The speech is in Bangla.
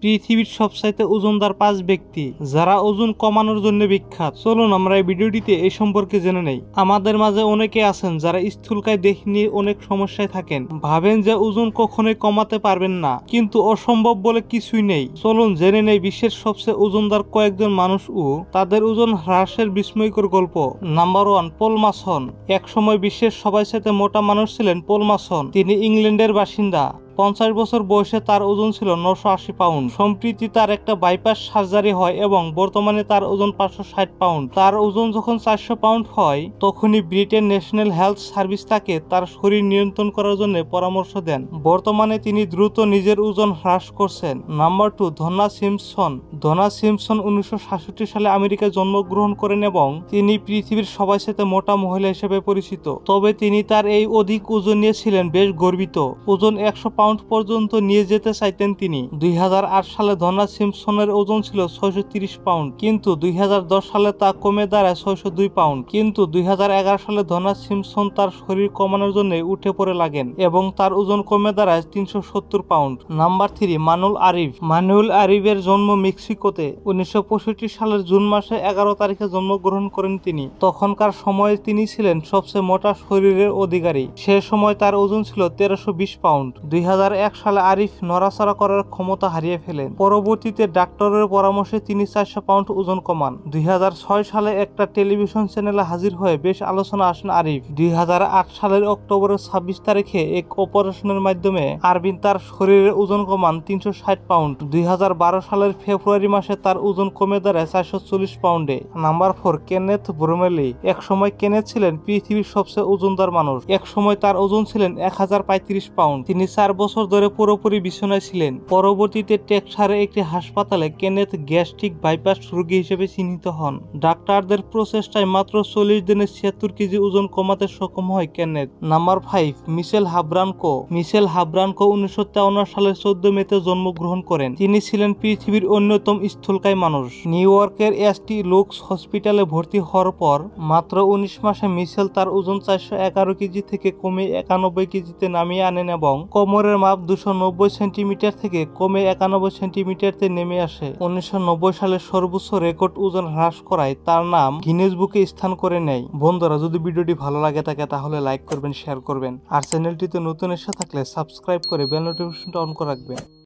পৃথিবীর সবচাইতে ওজনদার 5 ব্যক্তি যারা ওজন কমানোর জন্য বিখ্যাত। চলুন আমরা এই ভিডিওটিতে এই সম্পর্কে জেনে নেই। আমাদের মাঝে অনেকে আছেন যারা স্থূলকায় দেহ নিয়ে অনেক সমস্যায় থাকেন, ভাবেন যে ওজন কখনোই কমাতে পারবেন না, কিন্তু অসম্ভব বলে কিছুই নেই। চলুন জেনে নেই বিশ্বের সবচেয়ে ওজনদার কয়েকজন মানুষ ও তাদের ওজন হ্রাসের বিস্ময়কর গল্প। নাম্বার 1, পল মাসন। এক সময় বিশ্বের সবচেয়ে মোটা মানুষ ছিলেন পল মাসন। তিনি ইংল্যান্ডের বাসিন্দা। 50 বছর বয়সে তার ওজন ছিল 980 পাউন্ড। সম্প্রতি তার একটা বাইপাস সার্জারি হয় এবং বর্তমানে তার ওজন 560 পাউন্ড। তার ওজন যখন 400 পাউন্ড হয় তখনই ব্রিটেন ন্যাশনাল হেলথ সার্ভিস তাকে তার শরীর নিয়ন্ত্রণ করার জন্য পরামর্শ দেন। বর্তমানে তিনি দ্রুত নিজের ওজন হ্রাস করছেন। Number 2, Dona Simpson. Dona Simpson 1966 সালে আমেরিকায় জন্মগ্রহণ করেন এবং তিনি পৃথিবীর সবচেয়ে মোটা মহিলা হিসেবে পরিচিত। তবে তিনি তার এই অধিক ওজন নিয়ে ছিলেন বেশ গর্বিত। ওজন 100 পাউন্ড পর্যন্ত নিয়ে যেতে চাইতেন তিনি। 2008 সালে ডনা সিম্পসনের ওজন ছিল 630 পাউন্ড, কিন্তু 2010 সালে তা কমে দাঁড়ায় 602 পাউন্ড। কিন্তু 2011 সালে ডনা সিম্পসন তার শরীর কমানোর জন্য উঠে পড়ে লাগেন এবং তার ওজন কমে দাঁড়ায় 370 পাউন্ড। নাম্বার 3, মানুল আরিফ। মানুল আরিফের জন্ম মেক্সিকোতে। 1965 সালের জুন মাসে 11 তারিখে জন্মগ্রহণ করেন তিনি। তখনকার সময়ে তিনি ছিলেন সবচেয়ে মোটা শরীরের অধিকারী। সে সময় তার ওজন ছিল 1320 পাউন্ড। 2001 সালে আরিফ নড়াচড়া করার ক্ষমতা হারিয়ে ফেলেন। পরবর্তীতে ডাক্তারের পরামর্শে তিনি 400 পাউন্ড ওজন কমান। 2006 সালে একটা টেলিভিশন চ্যানেলে হাজির হয়ে বেশ আলোচনা আসেন আরিফ। 2008 সালের অক্টোবরের 26 তারিখে এক অপারেশনের মাধ্যমে আরবিন তার শরীরের ওজন কমান 360 পাউন্ড। 2012 সালের ফেব্রুয়ারি মাসে তার ওজন কমে দাঁড়ায় 440 পাউন্ডে। Number 4, Kenneth ব্রোমেলি। এক সময় কেনেথ ছিলেন পৃথিবীর সবচেয়ে ওজনদার মানুষ। এক সময় তার ওজন ছিলেন 1035 পাউন্ড। তিনি 4 বছর ধরে পুরোপুরি বিছানায় ছিলেন। পরবর্তীতে টেক্সাসের একটি হাসপাতালে কেনেথ গ্যাস্ট্রিক বাইপাস রোগী হিসেবে চিহ্নিত হন। ডাক্তারদের প্রচেষ্টায় মাত্র 40 দিনে 76 কেজি ওজন কমাতে সক্ষম হয় কেনেথ। নাম্বার 5, মিশেল হাব্রানকো। মিশেল হাব্রানকো 1953 সালের 14 মেতে জন্মগ্রহণ করেন। তিনি ছিলেন পৃথিবীর অন্যতম স্থূলকায় মানুষ। নিউ ইয়র্কের এসটি লুকস হসপিটালে ভর্তি হওয়ার পর মাত্র 19 মাসে মিশেল তার ওজন 411 কেজি থেকে কমে 91 কেজিতে নামিয়ে আনেন এবং কোমরের মাপ 290 সেন্টিমিটার থেকে কমে 91 সেন্টিমিটারতে নেমে আসে। 1990 সালে সর্বোচ্চ রেকর্ড ওজন হ্রাস করায় তার নাম গিনেস বুকে স্থান করে নেয়। বন্ধুরা, যদি ভিডিওটি ভালো লাগে থাকে তাহলে লাইক করবেন, শেয়ার করবেন, আর চ্যানেলটিতে নতুন এসে থাকলে সাবস্ক্রাইব করে বেল নোটিফিকেশনটা অন করে রাখবেন।